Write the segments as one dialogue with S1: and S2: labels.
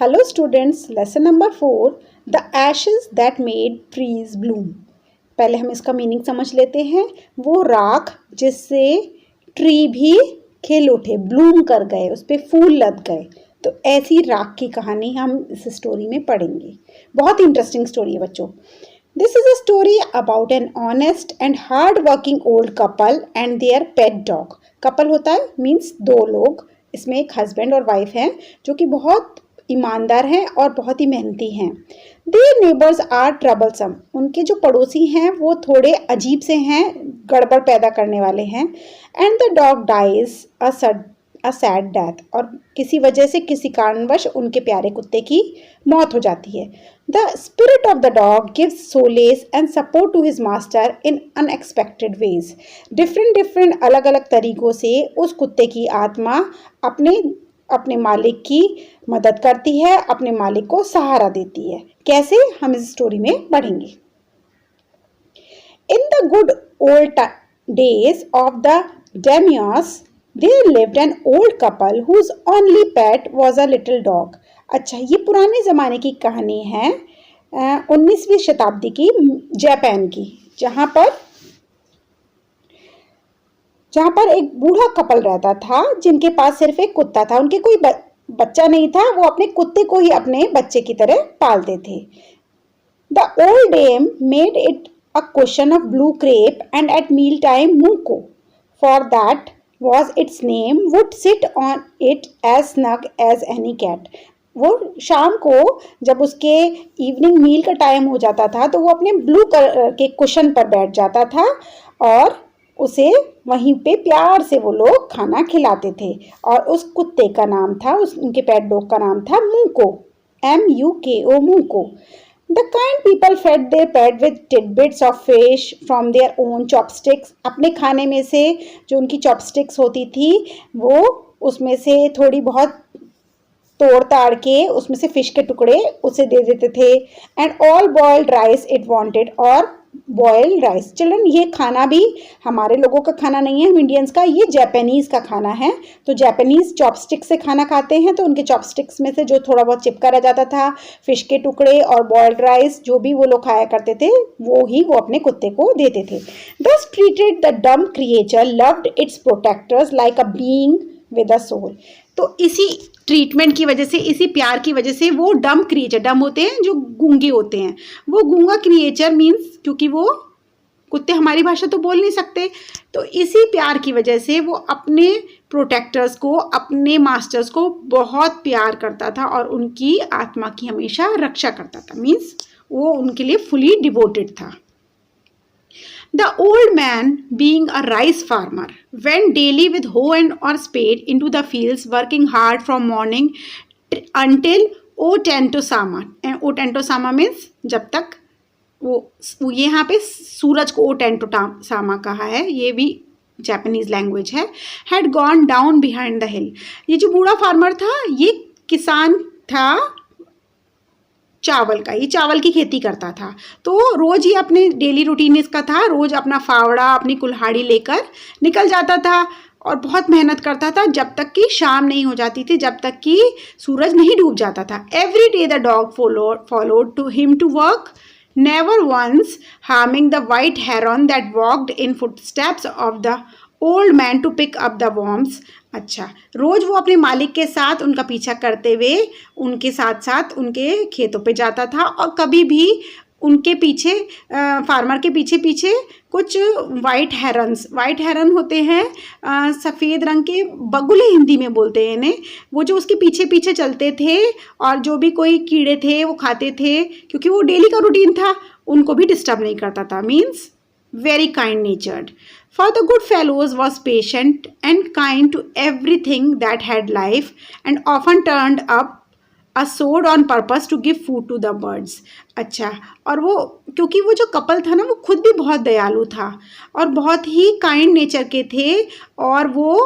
S1: Hello students, lesson number 4, the ashes that made trees bloom. पहले हम इसका meaning समझ लेते हैं। वो राख जिससे ट्री भी खिल उठे, ब्लूम कर गए, उस पर फूल लग गए। तो ऐसी राख की कहानी हम इस स्टोरी में पढ़ेंगे। बहुत इंटरेस्टिंग स्टोरी है बच्चों। This is a story about an honest and hard-working old couple and their pet dog. Couple होता है मीन्स दो लोग, इसमें एक हस्बैंड और वाइफ हैं जो कि बहुत ईमानदार हैं और बहुत ही मेहनती हैं। Their neighbors are troublesome. उनके जो पड़ोसी हैं वो थोड़े अजीब से हैं, गड़बड़ पैदा करने वाले हैं। And the dog dies a sad death. और किसी वजह से किसी कारणवश उनके प्यारे कुत्ते की मौत हो जाती है। The spirit of the dog gives solace and support to his master in unexpected ways. Different अलग अलग तरीकों से उस कुत्ते की आत्मा अपने मालिक की मदद करती है, अपने मालिक को सहारा देती है। कैसे, हम इस स्टोरी में पढ़ेंगे। In the good old days of the daimios, there lived an old couple whose only pet was a little dog. अच्छा, ये पुराने ज़माने की कहानी है 19वीं शताब्दी की जापान की, जहाँ पर एक बूढ़ा कपल रहता था जिनके पास सिर्फ एक कुत्ता था। उनके कोई बच्चा नहीं था, वो अपने कुत्ते को ही अपने बच्चे की तरह पालते थे। The old dame made it a cushion of blue crepe and at meal time muko, for that was its name, would sit on it as snug as any cat. वो शाम को जब उसके इवनिंग मील का टाइम हो जाता था तो वो अपने ब्लू कलर के कुशन पर बैठ जाता था और उसे वहीं पे प्यार से वो लोग खाना खिलाते थे। और उस कुत्ते का नाम था, उनके पेट डॉग का नाम था मूको, MUKO, मूको। The kind people fed their pet with tidbits of fish from their own chopsticks. अपने खाने में से जो उनकी चॉपस्टिक्स होती थी वो उसमें से थोड़ी बहुत तोड़ ताड़ के उसमें से फिश के टुकड़े उसे दे देते थे। And all boiled rice it wanted, और बॉइल्ड राइस। चिल्ड्रन, ये खाना भी हमारे लोगों का खाना नहीं है, हम इंडियंस का, ये जापानीज़ का खाना है। तो जापानीज़ चॉपस्टिक से खाना खाते हैं, तो उनके चॉपस्टिक्स में से जो थोड़ा बहुत चिपका रह जाता था, फिश के टुकड़े और बॉइल्ड राइस, जो भी वो लोग खाया करते थे वो ही वो अपने कुत्ते को देते थे। Thus treated the dumb creature loved its protectors like a being with a soul. तो इसी ट्रीटमेंट की वजह से, इसी प्यार की वजह से वो डम क्रिएचर, डम होते हैं जो गूंगे होते हैं, वो गूंगा क्रिएचर मीन्स क्योंकि वो कुत्ते हमारी भाषा तो बोल नहीं सकते, तो इसी प्यार की वजह से वो अपने प्रोटेक्टर्स को, अपने मास्टर्स को बहुत प्यार करता था और उनकी आत्मा की हमेशा रक्षा करता था। मीन्स वो उनके लिए फुली डिवोटेड था। The old man, being a rice farmer, went daily with hoe and or spade into the fields, working hard from morning until Otentosama. And Otentosama means जब तक वो यहाँ पे सूरज को Otentosama कहा है, ये भी जापानीज लैंग्वेज है। Had gone down behind the hill. ये जो बूढ़ा फार्मर था ये किसान था चावल का, ये चावल की खेती करता था। तो रोज़ ही अपने डेली रूटीन इसका था, रोज़ अपना फावड़ा, अपनी कुल्हाड़ी लेकर निकल जाता था और बहुत मेहनत करता था जब तक कि शाम नहीं हो जाती थी, जब तक कि सूरज नहीं डूब जाता था। Every day the dog followed to him to work, never once harming the white heron that walked in footsteps of the old man to pick up the worms. अच्छा, रोज़ वो अपने मालिक के साथ उनका पीछा करते हुए उनके साथ साथ उनके खेतों पे जाता था और कभी भी उनके पीछे, फार्मर के पीछे पीछे कुछ वाइट हेरन होते हैं, सफ़ेद रंग के बगुले हिंदी में बोलते हैं इन्हें, वो जो उसके पीछे पीछे चलते थे और जो भी कोई कीड़े थे वो खाते थे, क्योंकि वो डेली का रूटीन था, उनको भी डिस्टर्ब नहीं करता था। Means very kind natured. For the good fellows was patient and kind to everything that had life and often turned up a sword on purpose to give food to the birds. अच्छा, और वो क्योंकि वो जो couple था ना वो खुद भी बहुत दयालु था और बहुत ही काइंड नेचर के थे और वो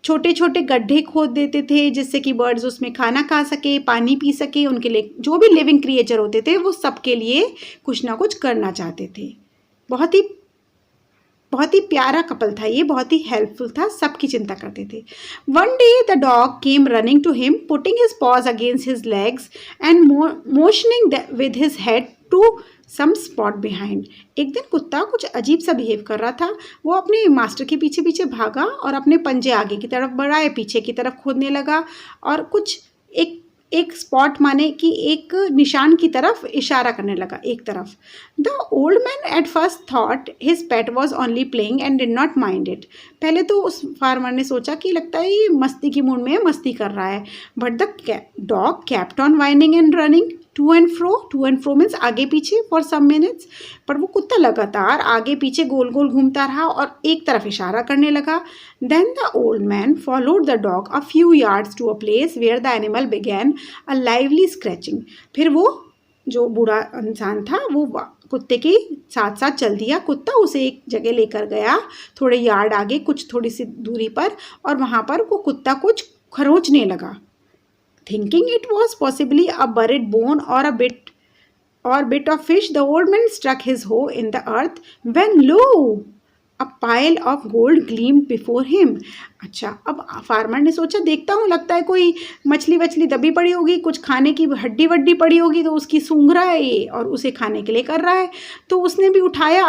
S1: छोटे छोटे गड्ढे खोद देते थे जिससे कि बर्ड्स उसमें खाना खा सके, पानी पी सके। उनके लिए जो भी लिविंग क्रिएचर होते थे वो सबके लिए कुछ ना कुछ करना चाहते थे। बहुत ही बहुत ही प्यारा कपल था ये, बहुत ही हेल्पफुल था, सबकी चिंता करते थे। One day the dog came running to him, putting his paws against his legs and motioning with his head to some spot behind. एक दिन कुत्ता कुछ अजीब सा बिहेव कर रहा था। वो अपने मास्टर के पीछे पीछे भागा और अपने पंजे आगे की तरफ बढ़ाए, पीछे की तरफ खोदने लगा और कुछ एक स्पॉट माने कि एक निशान की तरफ इशारा करने लगा, एक तरफ। The old man at first thought his pet was only playing and did not mind it. पहले तो उस फार्मर ने सोचा कि लगता है ये मस्ती की मूड में मस्ती कर रहा है, but the dog kept on whining and running to and fro means आगे पीछे फॉर सम मिनट्स। पर वो कुत्ता लगातार आगे पीछे गोल गोल घूमता रहा और एक तरफ इशारा करने लगा। Then the old man followed the dog a few yards to a place where the animal began a lively scratching. फिर वो जो बूढ़ा इंसान था वो कुत्ते के साथ साथ चल दिया। कुत्ता उसे एक जगह लेकर गया, थोड़े यार्ड आगे, कुछ थोड़ी सी दूरी पर, और वहाँ पर वो कुत्ता कुछ खरोंचने लगा। Thinking it was possibly a buried bone or bit of fish, the old man struck his hoe in the earth when lo, a pile of gold gleamed before him. अच्छा, अब फार्मर ने सोचा देखता हूँ, लगता है कोई मछली वछली दबी पड़ी होगी, कुछ खाने की हड्डी वड्डी पड़ी होगी, तो उसकी सूंघ रहा है ये और उसे खाने के लिए कर रहा है। तो उसने भी उठाया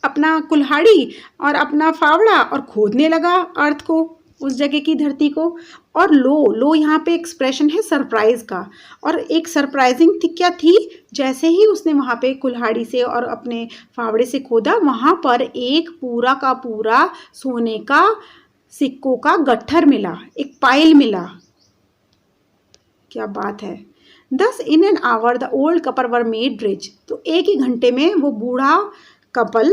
S1: अपना कुल्हाड़ी और अपना फावड़ा और खोदने लगा अर्थ को, उस जगह की धरती को। और लो यहाँ पे एक्सप्रेशन है सरप्राइज का, और एक सरप्राइजिंग थी क्या थी, जैसे ही उसने वहाँ पे कुल्हाड़ी से और अपने फावड़े से खोदा, वहाँ पर एक पूरा का पूरा सोने का सिक्कों का गट्ठर मिला, एक पाइल मिला। क्या बात है। Thus in an hour the old couple were made rich। तो एक ही घंटे में वो बूढ़ा कपल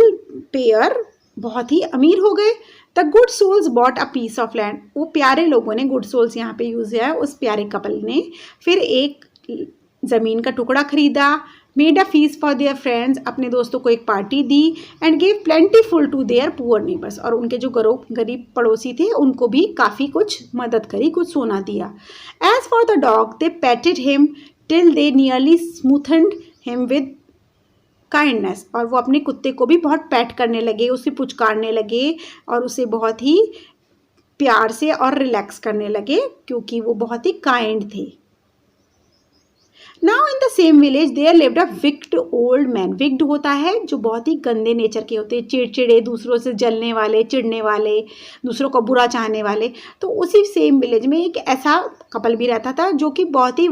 S1: पेयर बहुत ही अमीर हो गए। The good souls bought a piece of land. वो प्यारे लोगों ने, गुड सोल्स यहाँ पे यूज है, उस प्यारे कपल ने फिर एक ज़मीन का टुकड़ा खरीदा। Made a feast for their friends, अपने दोस्तों को एक पार्टी दी। And gave plentiful to their poor neighbours, और उनके जो गरीब पड़ोसी थे उनको भी काफ़ी कुछ मदद करी, कुछ सोना दिया। As for the dog they petted him till they nearly smothered him with kindness. और वो अपने कुत्ते को भी बहुत पैट करने लगे, उसे पुचकारने लगे और उसे बहुत ही प्यार से और रिलैक्स करने लगे, क्योंकि वो बहुत ही काइंड थे। Now in the same village there lived a wicked old man. Wicked होता है जो बहुत ही गंदे नेचर के होते हैं, चिड़चिड़े, दूसरों से जलने वाले, चिढ़ने वाले, दूसरों को बुरा चाहने वाले। तो उसी सेम विलेज में एक ऐसा कपल भी रहता था जो कि बहुत ही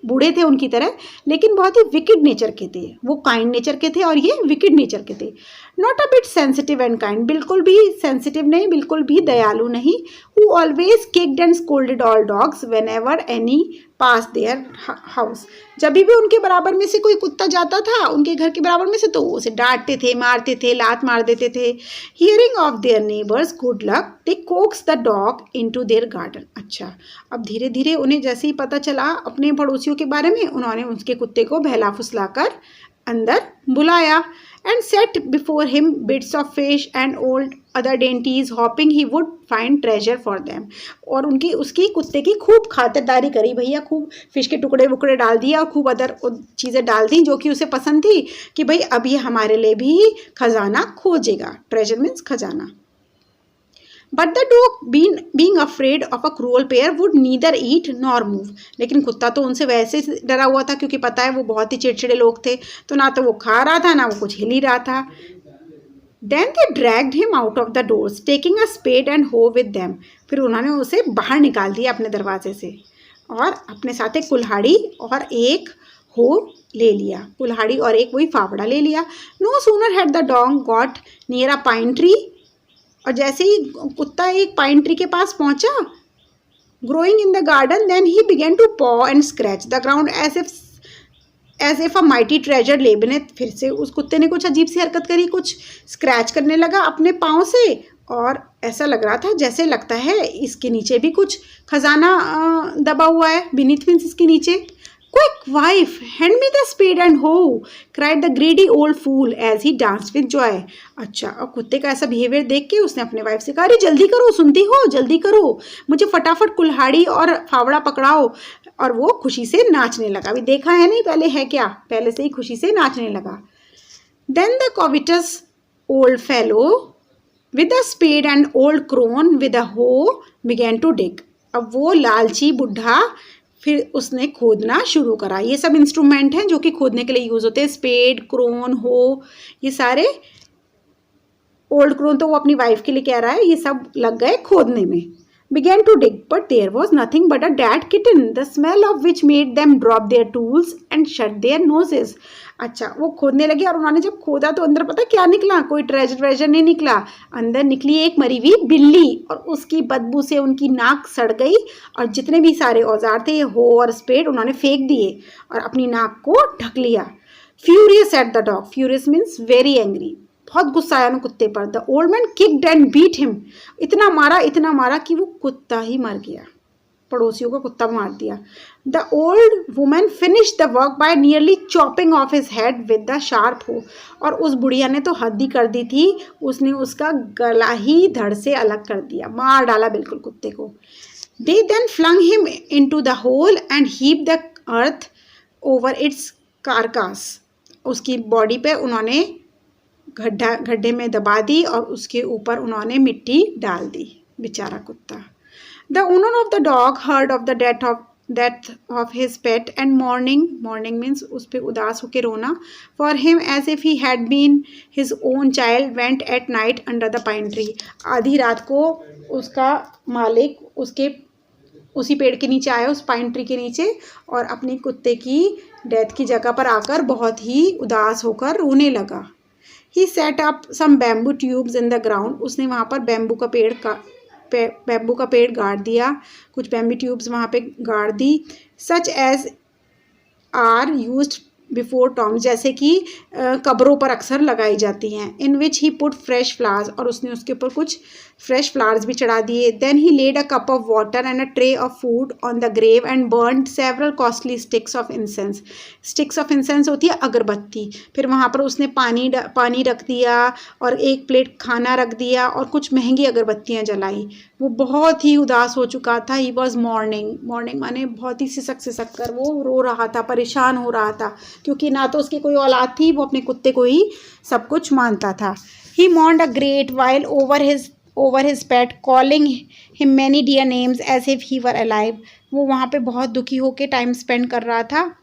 S1: बूढ़े थे उनकी तरह, लेकिन बहुत ही विकेड नेचर के थे। वो काइंड नेचर के थे और ये विकेड नेचर के थे। Not a bit sensitive and kind, बिल्कुल भी सेंसिटिव नहीं, बिल्कुल भी दयालु नहीं। Who always kicked and scolded all dogs when ever any pass their house. जब भी उनके बराबर में से कोई कुत्ता जाता था उनके घर के बराबर में से, तो उसे डांटते थे, मारते थे, लात मार देते थे। Hearing of their neighbours good luck they Cokes the dog into their garden. अच्छा, अब धीरे धीरे उन्हें जैसे ही पता चला अपने पड़ोसियों के बारे में, उन्होंने उसके कुत्ते को बहला फुसलाकर अंदर बुलाया। And set before him bits of fish and old other dainties hoping he would find treasure for them. और उसकी कुत्ते की खूब खातिरदारी करी भैया, खूब फिश के टुकड़े वुकड़े डाल दिए और खूब अदर चीज़ें डाल दी जो कि उसे पसंद थी, कि भाई अब ये हमारे लिए भी खजाना खोजेगा। ट्रेजर मीन्स खजाना। But the dog being afraid of a cruel pair would neither eat nor move. लेकिन कुत्ता तो उनसे वैसे डरा हुआ था, क्योंकि पता है वो बहुत ही चिड़चिड़े लोग थे, तो ना तो वो खा रहा था ना वो कुछ हिल ही रहा था। Then they dragged him out of the doors taking a spade and hoe with them. फिर उन्होंने उसे बाहर निकाल दिया अपने दरवाजे से, और अपने साथ एक कुल्हाड़ी और एक हो ले लिया, कुल्हाड़ी और एक वही फावड़ा ले लिया। No sooner had the dog got near a pine tree, और जैसे ही कुत्ता एक पाइन ट्री के पास पहुंचा, growing in the garden, then he began to paw and scratch the ground as if a mighty treasure lay beneath। फिर से उस कुत्ते ने कुछ अजीब सी हरकत करी, कुछ स्क्रैच करने लगा अपने पाँव से, और ऐसा लग रहा था जैसे लगता है इसके नीचे भी कुछ खजाना दबा हुआ है। बीनीथ मीन्स इसके नीचे। Quick, wife, hand me the spade and hoe, cried the greedy old fool as he danced with joy। अच्छा, और कुत्ते का ऐसा बिहेवियर देख के उसने अपने वाइफ से कहा, अरे जल्दी करो, सुनती हो, जल्दी करो, मुझे फटाफट कुल्हाड़ी और फावड़ा पकड़ाओ। और वो खुशी से नाचने लगा। अभी देखा है नहीं, पहले है क्या, पहले से ही खुशी से नाचने लगा। Then the covetous old fellow with a spade and old crone with a hoe began to dig. अब वो लालची बुढ़ा फिर उसने खोदना शुरू करा। ये सब इंस्ट्रूमेंट हैं जो कि खोदने के लिए यूज़ होते हैं, स्पेड, क्रोन, हो, ये सारे। ओल्ड क्रोन तो वो अपनी वाइफ के लिए कह रहा है, ये सब लग गए खोदने में। began to dig, but there was nothing but a dead kitten, the smell of which made them drop their tools and shut their noses. अच्छा, वो खोदने लगे और उन्होंने जब खोदा तो अंदर पता क्या निकला? कोई ट्रेजर नहीं निकला। अंदर निकली एक मरी हुई बिल्ली और उसकी बदबू से उनकी नाक सड़ गई और जितने भी सारे औजार थे, हो और स्पेड, उन्होंने फेंक दिए और अपनी नाक को ढक लिया। Furious at the dog, furious means very angry, बहुत गुस्सा आया ना कुत्ते पर। The old man kicked and beat him, इतना मारा कि वो कुत्ता ही मर गया, पड़ोसियों का कुत्ता मार दिया। The old woman finish the work by nearly chopping of his head with the sharp हो, और उस बुढ़िया ने तो हद ही कर दी थी, उसने उसका गला ही धड़ से अलग कर दिया, मार डाला बिल्कुल कुत्ते को। They then flung him into the hole and heap the earth over its carcass, उसकी बॉडी पे उन्होंने गड्ढे में दबा दी और उसके ऊपर उन्होंने मिट्टी डाल दी, बेचारा कुत्ता। The owner of the dog heard of the death of his pet and mourning means उस पर उदास होकर रोना, for him as if he had been his own child went at night under the pine tree. आधी रात को उसका मालिक उसके उसी पेड़ के नीचे आया, उस पाइन ट्री के नीचे, और अपनी कुत्ते की डेथ की जगह पर आकर बहुत ही उदास होकर रोने लगा। He set up some bamboo tubes in the ground. उसने वहाँ पर बैम्बू का पेड़ गाड़ दिया, कुछ बैम्बू ट्यूब्स वहाँ पे गाड़ दी। Such as are used before Tom, जैसे कि कब्रों पर अक्सर लगाई जाती हैं। इन विच ही पुट फ्रेश फ्लावर्स, और उसने उसके ऊपर कुछ फ्रेश फ्लावर्स भी चढ़ा दिए। Then he laid a cup of water and a tray of food on the grave and burned several costly sticks of incense. Sticks of incense होती है अगरबत्ती। फिर वहाँ पर उसने पानी रख दिया और एक प्लेट खाना रख दिया और कुछ महंगी अगरबत्तियाँ जलाई। वो बहुत ही उदास हो चुका था। ही वॉज मॉर्निंग माने बहुत ही सिसक कर वो रो रहा था, परेशान हो रहा था, क्योंकि ना तो उसकी कोई औलाद थी, वो अपने कुत्ते को ही सब कुछ मानता था। He mourned a great while over his pet, calling him many dear names as if he were alive. वो वहाँ पे बहुत दुखी होकर टाइम स्पेंड कर रहा था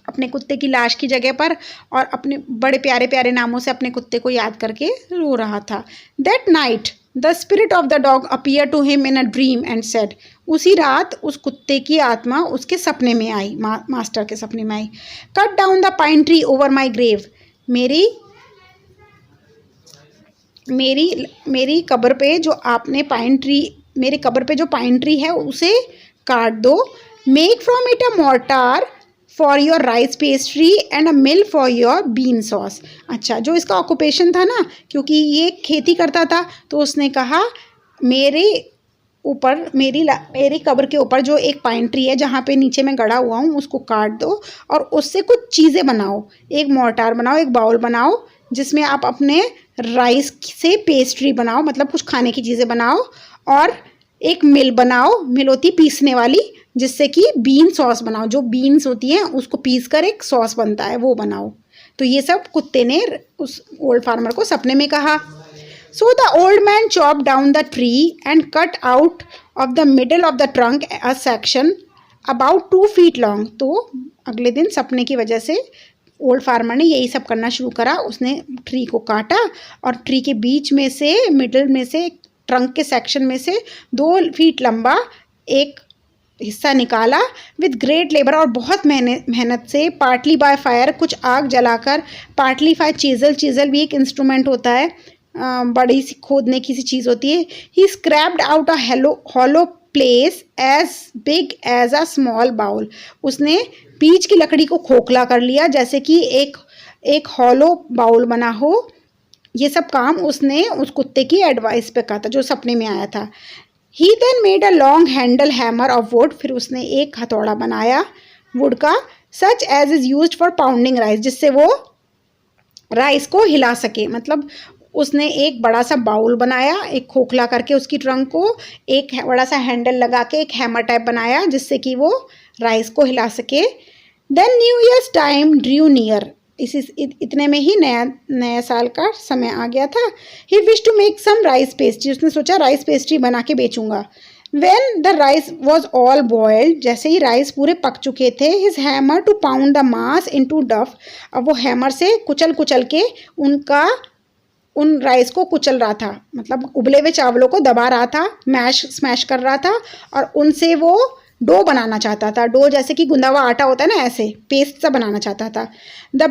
S1: अपने कुत्ते की लाश की जगह पर, और अपने बड़े प्यारे प्यारे नामों से अपने कुत्ते को याद करके रो रहा था। That night the spirit of the dog appear to him in a dream and said, उसी रात उस कुत्ते की आत्मा उसके सपने में आई, मास्टर के सपने में आई। Cut down the pine tree over my grave, मेरी कब्र पे जो आपने मेरे कब्र पे जो पाइन ट्री है उसे काट दो। Make from it a mortar for your rice pastry and a mill for your bean sauce. अच्छा, जो इसका ऑक्यूपेशन था ना, क्योंकि ये खेती करता था, तो उसने कहा मेरी कब्र के ऊपर जो एक पाइन ट्री है जहाँ पे नीचे मैं गड़ा हुआ हूँ उसको काट दो और उससे कुछ चीज़ें बनाओ, एक मोर्टार बनाओ, एक बाउल बनाओ जिसमें आप अपने राइस से पेस्ट्री बनाओ, मतलब कुछ खाने की चीज़ें बनाओ, और एक मिल बनाओ, मिल होती पीसने वाली, जिससे कि बीन सॉस बनाओ, जो बीन्स होती हैं उसको पीस कर एक सॉस बनता है वो बनाओ। तो ये सब कुत्ते ने उस ओल्ड फार्मर को सपने में कहा। So the old man chop down the tree and cut out of the middle of the trunk a section about 2 feet long. तो अगले दिन सपने की वजह से ओल्ड फार्मर ने यही सब करना शुरू करा। उसने ट्री को काटा और ट्री के बीच में से, मिडल में से, ट्रंक के सेक्शन में से 2 feet लंबा एक हिस्सा निकाला विद ग्रेट लेबर, और बहुत मेहनत से, पार्टली बाय फायर, कुछ आग जलाकर, पार्टली बाय चीजल भी एक इंस्ट्रूमेंट होता है, बड़ी सी खोदने की सी चीज़ होती है। He scraped out a hollow place as big as a small bowl. उसने पीच की लकड़ी को खोखला कर लिया जैसे कि एक हॉलो बाउल बना हो। ये सब काम उसने उस कुत्ते की एडवाइस पे कहा था जो सपने में आया था। He then made a long handle hammer of wood, फिर उसने एक हथौड़ा बनाया वुड का, such as is used for pounding rice, जिससे वो राइस को हिला सके। मतलब उसने एक बड़ा सा बाउल बनाया, एक खोखला करके उसकी ट्रंक को, एक बड़ा सा हैंडल लगा के एक हैमर टाइप बनाया जिससे कि वो राइस को हिला सके। Then New Year's time drew near, इतने में ही नया साल का समय आ गया था। He wish to make some rice pastry, उसने सोचा राइस पेस्ट्री बना के बेचूंगा। When the rice was all boiled, जैसे ही राइस पूरे पक चुके थे, his hammer to pound the mass into duff, अब वो हैमर से कुचल कुचल के उन राइस को कुचल रहा था, मतलब उबले हुए चावलों को दबा रहा था, स्मैश कर रहा था और उनसे वो डो बनाना चाहता था। डो जैसे कि गुंदा हुआ आटा होता है ना, ऐसे पेस्ट सा बनाना चाहता था। द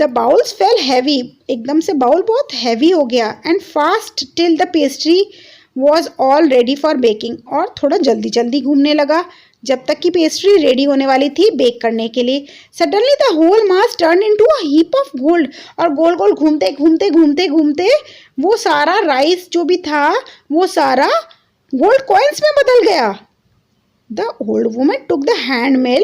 S1: बाउल्स फेल हैवी, एकदम से बाउल बहुत हैवी हो गया। And fast till the pastry was all ready for baking, और थोड़ा जल्दी जल्दी घूमने लगा जब तक कि पेस्ट्री रेडी होने वाली थी बेक करने के लिए। Suddenly the whole mass turn into a heap of gold, और गोल गोल घूमते घूमते घूमते घूमते वो सारा राइस जो भी था वो सारा गोल्ड कॉइन्स में बदल गया। The old woman took the hand mill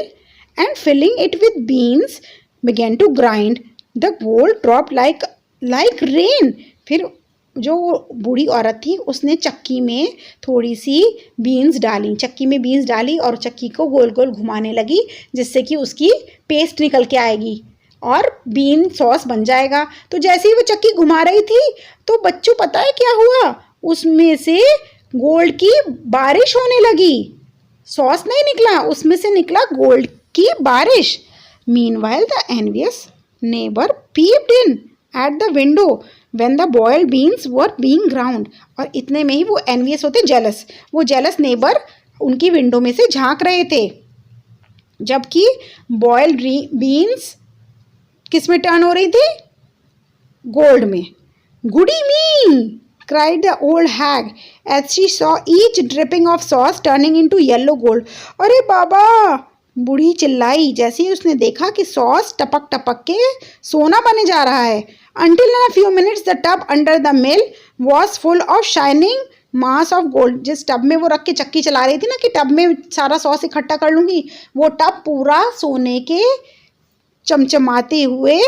S1: and filling it with beans began to grind. The gold dropped like rain. फिर जो बूढ़ी औरत थी उसने चक्की में थोड़ी सी बीन्स डाली, चक्की में बीन्स डाली और चक्की को गोल गोल घुमाने लगी, जिससे कि उसकी पेस्ट निकल के आएगी और बीन सॉस बन जाएगा। तो जैसे ही वो चक्की घुमा रही थी तो बच्चों पता है क्या हुआ, उसमें से गोल्ड की बारिश होने लगी। सॉस नहीं निकला, उसमें से निकला गोल्ड की बारिश। Meanwhile, the envious neighbor peeped in at the window when the boiled beans were being ground. और इतने में ही वो envious होते jealous, वो jealous neighbor उनकी विंडो में से झांक रहे थे, जबकि boiled beans किस में टर्न हो रही थी? गोल्ड में। Goody me! cried the old hag as she saw each dripping of sauce turning into yellow gold. अरे बाबा, बूढ़ी चिल्लाई जैसे ही उसने देखा कि सॉस टपक टपक के सोना बने जा रहा है। Until in a few minutes the tub under the mill was full of shining mass of gold. जिस टब में वो रख के चक्की चला रही थी ना कि टब में सारा सॉस इकट्ठा कर लूँगी, वो टब पूरा सोने के चमचमाते हुए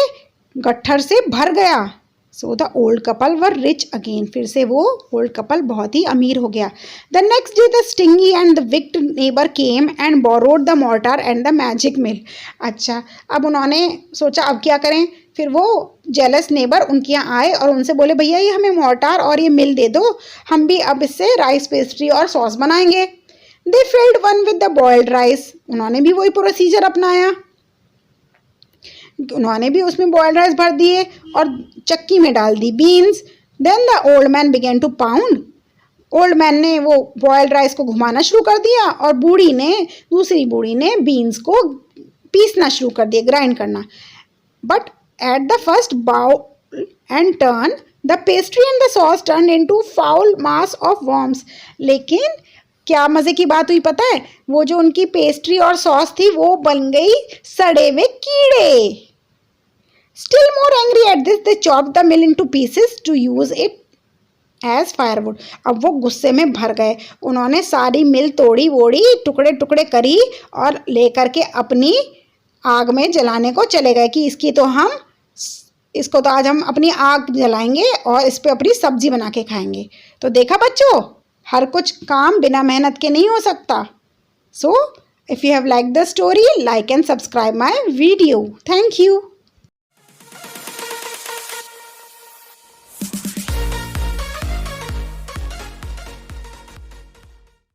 S1: गट्ठर से भर गया। So the old couple were rich again, फिर से वो ओल्ड कपल बहुत ही अमीर हो गया। The next day the stingy and the wicked neighbour came and borrowed the mortar and the magic mill. अच्छा, अब उन्होंने सोचा अब क्या करें, फिर वो जेलस नेबर उनके यहाँ आए और उनसे बोले भैया ये हमें मोर्टार और ये मिल दे दो, हम भी अब इससे राइस पेस्ट्री और सॉस बनाएंगे। They filled one with the boiled rice, उन्होंने भी वही प्रोसीजर अपनाया, उन्होंने भी उसमें बॉइल्ड राइस भर दिए और चक्की में डाल दी beans. Then the old man began to pound, old man ने वो बॉइल्ड राइस को घुमाना शुरू कर दिया और दूसरी बूढ़ी ने बीन्स को पीसना शुरू कर दिया, ग्राइंड करना। But at the first bowl and turn the pastry and the sauce turn into foul mass of worms. लेकिन क्या मज़े की बात हुई पता है, वो जो उनकी पेस्ट्री और सॉस थी वो बन गई सड़े हुए कीड़े। Still more angry at this, they chopped the mill into pieces to use it as firewood. अब वो गुस्से में भर गए, उन्होंने सारी मिल तोड़ी वोड़ी टुकड़े टुकड़े करी और लेकर के अपनी आग में जलाने को चले गए कि इसको तो आज हम अपनी आग जलाएंगे और इस पे अपनी सब्जी बना के खाएंगे। तो देखा बच्चों, हर कुछ काम बिना मेहनत के नहीं हो सकता। So, if you have liked the story, like and subscribe my video. Thank you.